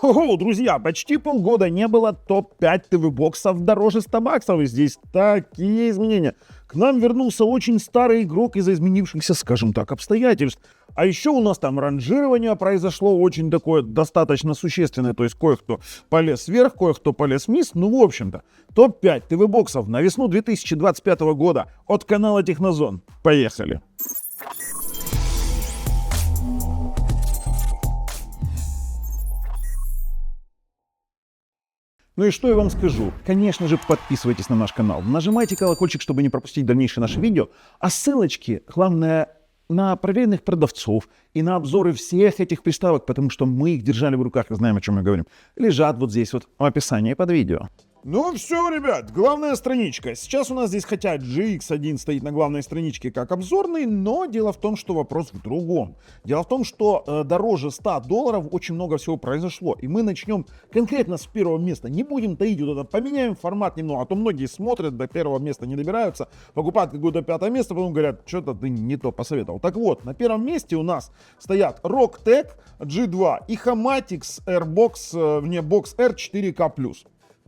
О, друзья, почти полгода не было топ-5 ТВ-боксов дороже 100 баксов, и здесь такие изменения. К нам вернулся очень старый игрок из-за изменившихся, скажем так, обстоятельств. А еще у нас там ранжирование произошло очень такое достаточно существенное, то есть кое-кто полез вверх, кое-кто полез вниз. Ну, в общем-то, топ-5 ТВ-боксов на весну 2025 года от канала Технозон. Поехали! Ну и что я вам скажу? Конечно же, подписывайтесь на наш канал, нажимайте колокольчик, чтобы не пропустить дальнейшие наши видео, а ссылочки, главное, на проверенных продавцов и на обзоры всех этих приставок, потому что мы их держали в руках и знаем, о чем мы говорим, лежат вот здесь вот в описании под видео. Ну все, ребят, главная страничка. Сейчас у нас здесь хотя GX1 стоит на главной страничке как обзорный, но дело в том, что вопрос в другом. Дело в том, что дороже $100 очень много всего произошло. И мы начнем конкретно с первого места. Не будем таить вот это, поменяем формат немного, а то многие смотрят, до первого места не добираются, покупают какое-то пятое место, потом говорят, что-то ты не то посоветовал. Так вот, на первом месте у нас стоят Rocktech G2 и Hamatix Airbox, Box R 4K+.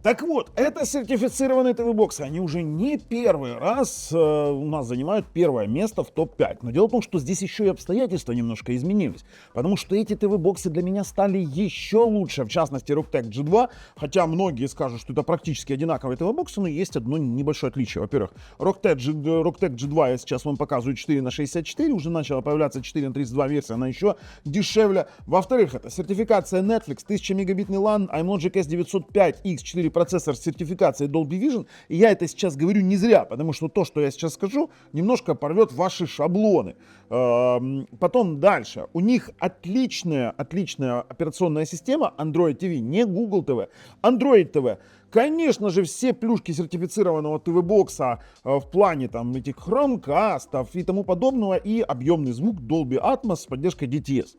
Так вот, это сертифицированные ТВ-боксы. Они уже не первый раз у нас занимают первое место в топ-5. Но дело в том, что здесь еще и обстоятельства немножко изменились. Потому что эти ТВ-боксы для меня стали еще лучше. В частности, Rocktech G2. Хотя многие скажут, что это практически одинаковые ТВ-боксы, но есть одно небольшое отличие. Во-первых, Rocktech G2 я сейчас вам показываю 4х64. Уже начала появляться 4х32 версия, она еще дешевле. Во-вторых, это сертификация Netflix, 1000 мегабитный LAN, iMlogic S905X, 4 процессор с сертификацией Dolby Vision. И я это сейчас говорю не зря, потому что то, что я сейчас скажу, немножко порвет ваши шаблоны. Потом дальше. У них отличная операционная система Android TV, не Google TV, Android TV. Конечно же, все плюшки сертифицированного ТВ-бокса в плане там этих хромкастов и тому подобного, и объемный звук Dolby Atmos с поддержкой DTS.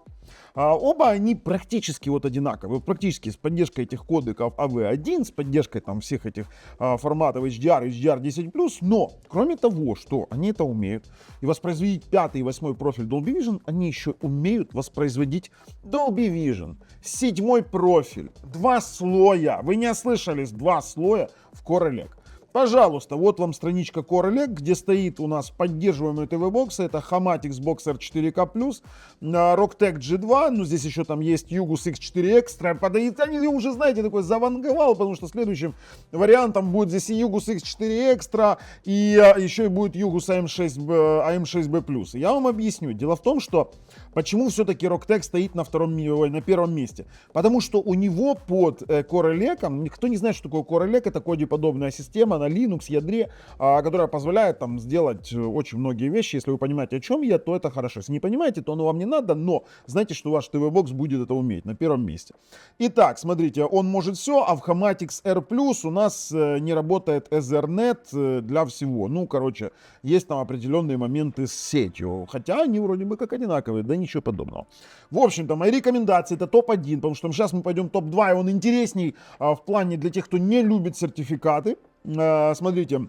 Оба они практически вот одинаковые, практически с поддержкой этих кодеков AV1, с поддержкой там всех этих форматов HDR, HDR10+, но кроме того, что они это умеют, и воспроизводить 5 и 8 профиль Dolby Vision, они еще умеют воспроизводить Dolby Vision, 7 профиль, 2 слоя, вы не ослышались, 2 слоя в Core Elec. Пожалуйста, вот вам страничка Core Elec, где стоит у нас поддерживаемые ТВ-боксы. Это Hamatix Box R 4K+, Rocktech G2, ну здесь еще там есть Yugus X4 Extra. Они уже, знаете, такой заванговал, потому что следующим вариантом будет здесь и Yugus X4 Extra, и еще и будет Yugus AM6B+. Я вам объясню. Дело в том, что почему все-таки Rocktech стоит на первом месте. Потому что у него под Core Elec, никто не знает, что такое Core Elec, это кодеподобная система на Linux ядре, которая позволяет там сделать очень многие вещи. Если вы понимаете, о чем я, то это хорошо. Если не понимаете, то оно вам не надо, но знайте, что ваш ТВ-бокс будет это уметь на первом месте. Итак, смотрите, он может все, а в Hamatix R+, у нас не работает Ethernet для всего. Ну, короче, есть там определенные моменты с сетью, хотя они вроде бы как одинаковые, да ничего подобного. В общем-то, мои рекомендации это топ-1, потому что сейчас мы пойдем топ-2, и он интересней в плане для тех, кто не любит сертификаты. Смотрите,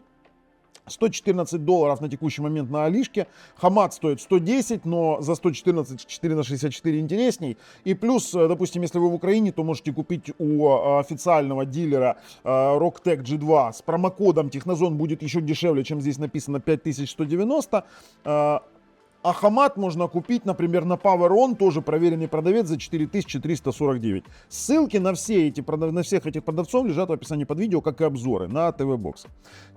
$114 на текущий момент на Алишке. Хамат стоит 110, но за 114 4х64 интересней. И плюс, допустим, если вы в Украине, то можете купить у официального дилера Rocktech G2 с промокодом Технозон, будет еще дешевле, чем здесь написано, 5190. А Хамат можно купить, например, на PowerOn, тоже проверенный продавец, за 4349. Ссылки на всех этих продавцов лежат в описании под видео, как и обзоры на ТВ-боксы.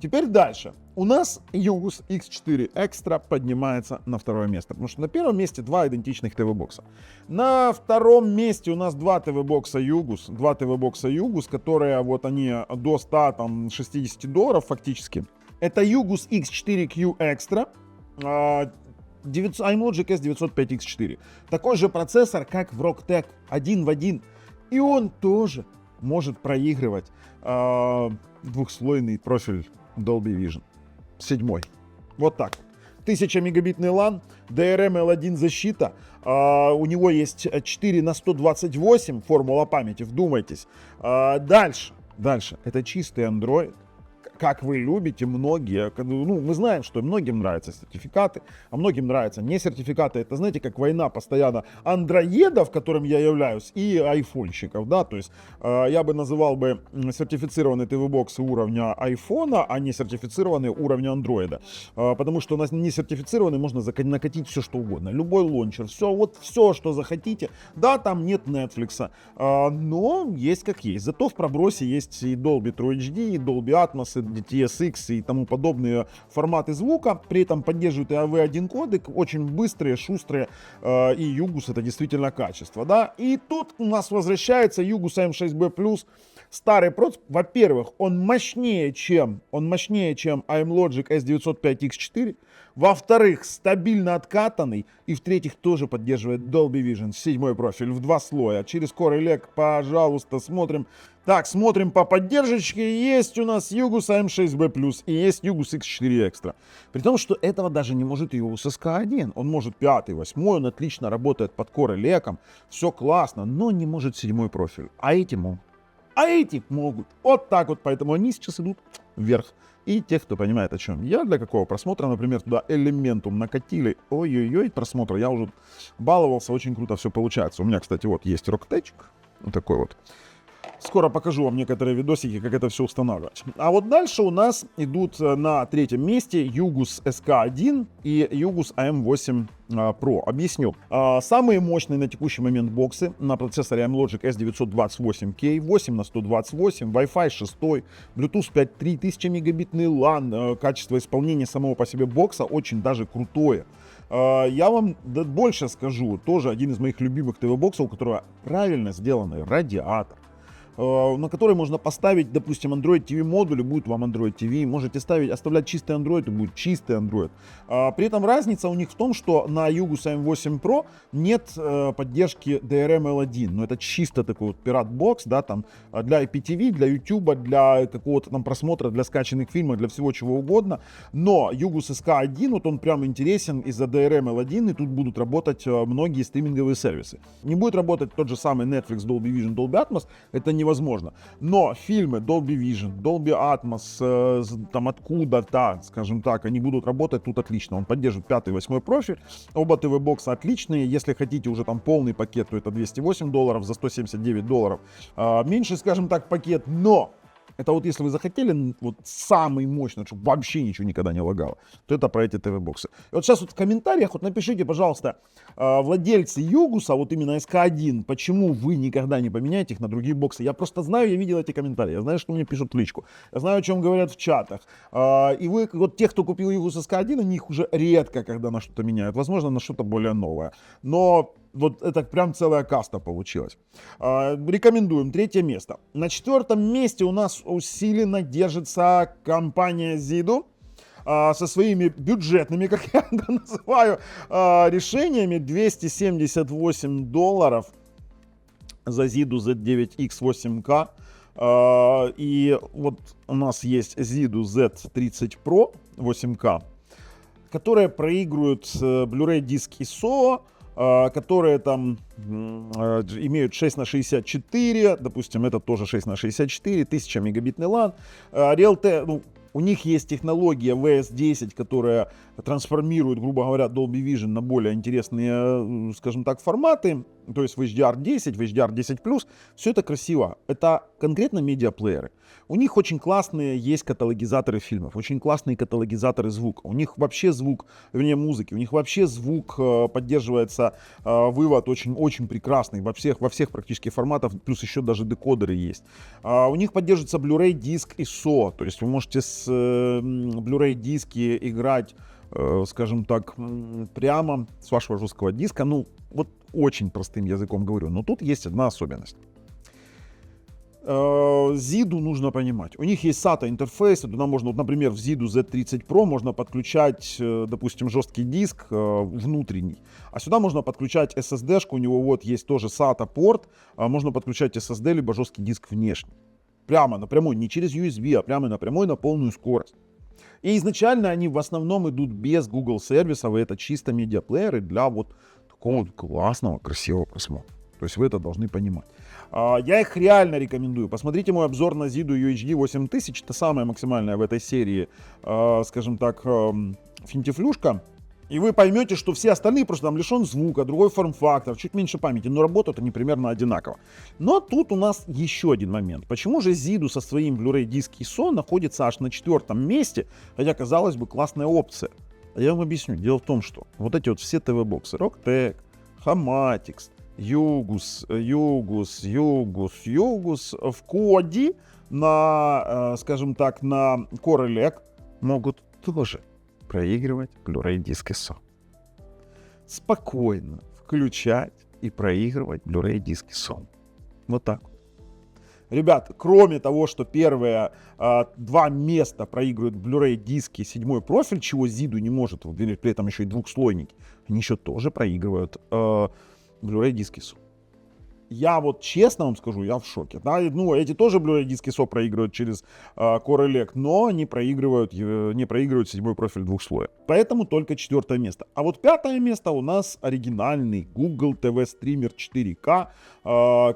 Теперь дальше. У нас Yugus X4 Extra поднимается на второе место, потому что на первом месте 2 идентичных ТВ-бокса. На втором месте у нас 2 ТВ-бокса Yugus, которые вот они до $160 фактически. Это Yugus X4Q Extra. iMlogic S905X4. Такой же процессор, как в Rocktech, один в один. И он тоже может проигрывать двухслойный профиль Dolby Vision. 7. Вот так. 1000 мегабитный LAN, DRM L1 защита. У него есть 4/128 формула памяти, вдумайтесь. Дальше. Это чистый Android. как вы любите, многие, ну, мы знаем, что многим нравятся сертификаты, а многим нравятся не сертификаты. Это, знаете, как война постоянно андроидов, которым я являюсь, и айфонщиков, да, то есть я бы называл бы сертифицированные ТВ-боксы уровня айфона, а не сертифицированные уровня андроида, потому что у нас не сертифицированные можно накатить все, что угодно, любой лончер, все, вот все, что захотите, да, там нет Netflix, но есть как есть, зато в пробросе есть и Dolby True HD, и Dolby Atmos, и DTS:X и тому подобные форматы звука, при этом поддерживают и AV1 кодек, очень быстрые, шустрые, и Yugus это действительно качество, да, и тут у нас возвращается Yugus AM6B+, старый процессор, во-первых, он мощнее, чем iMlogic S905X4, во-вторых, стабильно откатанный, и в-третьих, тоже поддерживает Dolby Vision, 7 профиль в 2 слоя, через Core Elec, пожалуйста, смотрим. Так, смотрим по поддержке, есть у нас Yugus AM6B+, и есть Yugus X4 Extra. При том, что этого даже не может Yugus SK1, он может 5, 8, он отлично работает под Core Elec, все классно, но не может 7 профиль, а эти могут. А эти могут. Вот так вот, поэтому они сейчас идут вверх. И те, кто понимает, о чем я, для какого просмотра, например, туда Elementum накатили, ой-ой-ой, просмотр, я уже баловался, очень круто все получается. У меня, кстати, вот есть Rocktech, вот такой вот. Скоро покажу вам некоторые видосики, как это все устанавливать. А вот дальше у нас идут на третьем месте Yugus SK1 и Yugus AM8 Pro. Объясню. Самые мощные на текущий момент боксы на процессоре iMlogic S928K, 8 на 128, Wi-Fi 6, Bluetooth 5.3, 1000 мегабитный LAN. Качество исполнения самого по себе бокса очень даже крутое. Я вам больше скажу. Тоже один из моих любимых ТВ-боксов, у которого правильно сделанный радиатор, на который можно поставить, допустим, Android TV модуль, и будет вам Android TV. Можете оставлять чистый Android, и будет чистый Android. При этом разница у них в том, что на Yugus AM8 Pro нет поддержки DRM-L1. Но это чисто такой вот пират-бокс, да, там для IPTV, для YouTube, для какого-то там просмотра, для скачанных фильмов, для всего чего угодно. Но Yugus SK1, вот он прям интересен из-за DRM-L1, и тут будут работать многие стриминговые сервисы. Не будет работать тот же самый Netflix, Dolby Vision, Dolby Atmos, это невозможно. Но фильмы Dolby Vision, Dolby Atmos, там откуда-то, скажем так, они будут работать тут отлично. Он поддерживает 5 и 8 профиль. Оба ТВ-бокса отличные. Если хотите уже там полный пакет, то это $208 за $179. Меньше, скажем так, пакет, но это вот если вы захотели вот самый мощный, чтобы вообще ничего никогда не лагало, то это про эти ТВ-боксы. И вот сейчас вот в комментариях вот напишите, пожалуйста, владельцы Yugus, вот именно SK1, почему вы никогда не поменяете их на другие боксы. Я просто знаю, я видел эти комментарии, я знаю, что мне пишут в личку, я знаю, о чем говорят в чатах. И вы, вот те, кто купил Yugus SK1, они их уже редко когда на что-то меняют, возможно, на что-то более новое. Но вот это прям целая каста получилась. Рекомендуем. Третье место. На четвертом месте у нас усиленно держится компания Zido со своими бюджетными, как я это называю, решениями. $278 за Zido Z9X 8K. И вот у нас есть Zido Z30 Pro 8K, которые проигрывают Blu-ray диск ISO, которые там имеют 6 на 64, допустим, это тоже 6 на 64, 1000 мегабитный LAN. Realtek, ну, у них есть технология VS10, которая трансформирует, грубо говоря, Dolby Vision на более интересные, скажем так, форматы, то есть в HDR10, в HDR10+, все это красиво. Это конкретно медиаплееры. У них очень классные есть каталогизаторы фильмов, очень классные каталогизаторы звука. У них вообще звук, вернее музыки, у них вообще звук поддерживается, вывод очень прекрасный во всех практически форматах, плюс еще даже декодеры есть. У них поддерживается Blu-ray диск ISO, то есть вы можете с Blu-ray диски играть, скажем так, прямо с вашего жесткого диска. Ну, вот очень простым языком говорю, но тут есть одна особенность. Zido нужно понимать. У них есть SATA интерфейс, туда можно, вот, например, в Zido Z30 Pro можно подключать, допустим, жесткий диск внутренний, а сюда можно подключать SSD-шку, у него вот есть тоже SATA порт, можно подключать SSD либо жесткий диск внешний. Прямо напрямую, не через USB, а прямо напрямую на полную скорость. И изначально они в основном идут без Google сервисов, и это чисто медиаплееры для вот такого классного, красивого просмотра. То есть вы это должны понимать. Я их реально рекомендую. Посмотрите мой обзор на ZIDU UHD 8000. Это самая максимальная в этой серии, скажем так, финтифлюшка. И вы поймете, что все остальные просто там лишен звука, другой форм-фактор, чуть меньше памяти, но работают они примерно одинаково. Но тут у нас еще один момент. Почему же ZIDU со своим Blu-ray диск ISO находится аж на 4-м месте, хотя, казалось бы, классная опция? Я вам объясню. Дело в том, что вот эти вот все ТВ-боксы, Rocktec, Hamatix, Yugus в коде на, скажем так, на Core Elec могут тоже проигрывать Blu-ray диск ISO. Спокойно включать и проигрывать Blu-ray диск ISO. Вот так. Ребят, кроме того, что первые два места проигрывают Blu-ray диски 7-й профиль, чего ZIDU не может, при этом еще и двухслойники, они еще тоже проигрывают Blu-ray диски ISO. Я вот честно вам скажу, я в шоке. Да? Ну, эти тоже Blu-ray диски ISO проигрывают через Core Elec, но не проигрывают 7-й профиль двухслоя. Поэтому только 4 место. А вот 5 место у нас оригинальный Google TV Streamer 4K,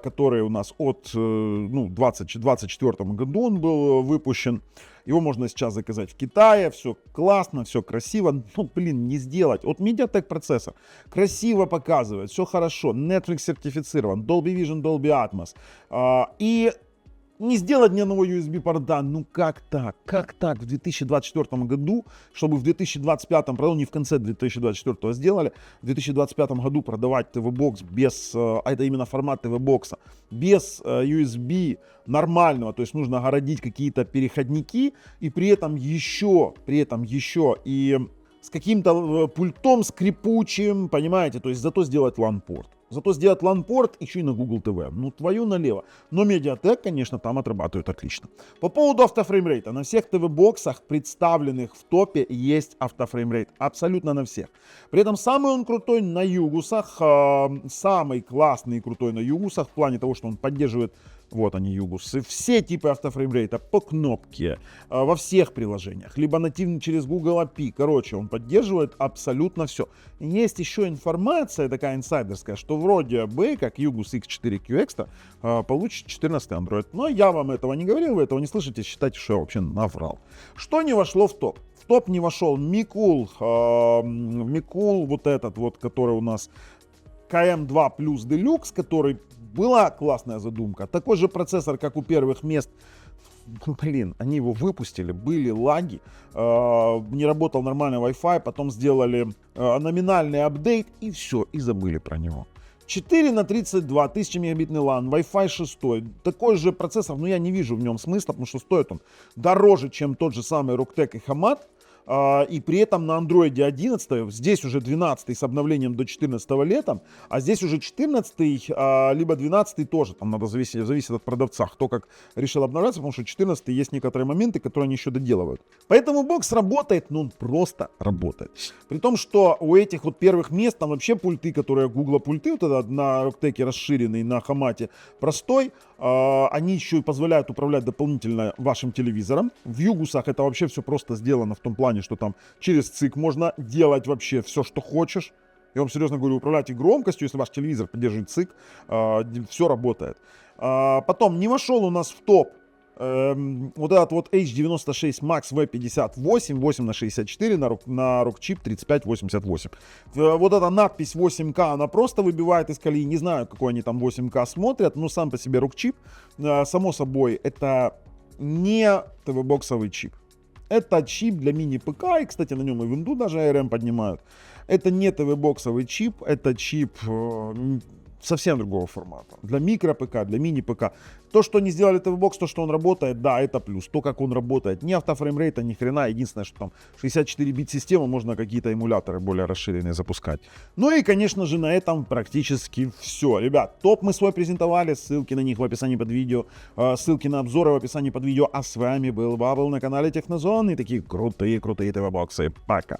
который у нас от 2024 году он был выпущен. Его можно сейчас заказать в Китае, все классно, все красиво, не сделать. Вот Mediatek процессор красиво показывает, все хорошо, Netflix сертифицирован, Dolby Vision, Dolby Atmos. И не сделать ни одного USB-порта, как так? Как так в 2024 году, чтобы в 2025, правда, не в конце 2024 сделали, в 2025 году продавать TV-бокс без, это именно формат TV-бокса, без USB нормального, то есть нужно огородить какие-то переходники, и при этом еще и с каким-то пультом скрипучим, понимаете, то есть зато сделать LAN-порт. Зато сделать LAN-порт еще и на Google TV. Твою налево. Но Mediatek, конечно, там отрабатывают отлично. По поводу автофреймрейта. На всех ТВ-боксах, представленных в топе, есть автофреймрейт. Абсолютно на всех. При этом самый он крутой на Югусах. Самый классный и крутой на Югусах. В плане того, что он поддерживает, вот они, Югусы, все типы автофреймрейта по кнопке, во всех приложениях. Либо нативно через Google API. Короче, он поддерживает абсолютно все. Есть еще информация такая инсайдерская, что вроде бы, как Yugus X4Q Extra, получит 14 Android. Но я вам этого не говорил, вы этого не слышите, считайте, что я вообще наврал. Что не вошло в топ? В топ не вошел Micool, вот этот вот, который у нас KM2 Plus Deluxe, который была классная задумка. Такой же процессор, как у первых мест. Они его выпустили, были лаги, не работал нормально Wi-Fi, потом сделали номинальный апдейт и все, и забыли про него. 4 на 32, 1000 мегабитный LAN, Wi-Fi 6. Такой же процессор, но я не вижу в нем смысла, потому что стоит он дороже, чем тот же самый Rocktec и Hamat. И при этом на Android 11, здесь уже 12 с обновлением до 14 летом, а здесь уже 14 либо 12 тоже, там надо зависит от продавца, кто как решил обновляться, потому что 14 есть некоторые моменты, которые они еще доделывают. Поэтому бокс работает, но он просто работает. При том, что у этих вот первых мест там вообще пульты, которые Google пульты, вот это на Rocktec расширенный, на Хамате простой, они еще и позволяют управлять дополнительно вашим телевизором. В Югусах это вообще все просто сделано в том плане, что там через ЦИК можно делать вообще все, что хочешь. Я вам серьезно говорю, управлять и громкостью, если ваш телевизор поддерживает ЦИК, все работает. Потом не вошел у нас в топ вот этот вот H96 Max V58 8х64 на Rockchip 3588. Вот эта надпись 8К, она просто выбивает из колеи. Не знаю, какой они там 8К смотрят, но сам по себе Rockchip, само собой, это не ТВ-боксовый чип. Это чип для мини-ПК, и, кстати, на нем и винду даже ARM поднимают. Это не ТВ-боксовый чип, это чип совсем другого формата. Для микро-ПК, для мини-ПК. То, что не сделали ТВ-бокс, то, что он работает, да, это плюс. То, как он работает, ни автофреймрейта, ни хрена. Единственное, что там 64-бит система, можно какие-то эмуляторы более расширенные запускать. Ну и, конечно же, на этом практически все. Ребят, топ мы свой презентовали, ссылки на них в описании под видео, ссылки на обзоры в описании под видео. А с вами был Бабл на канале Технозон и такие крутые ТВ-боксы. Пока.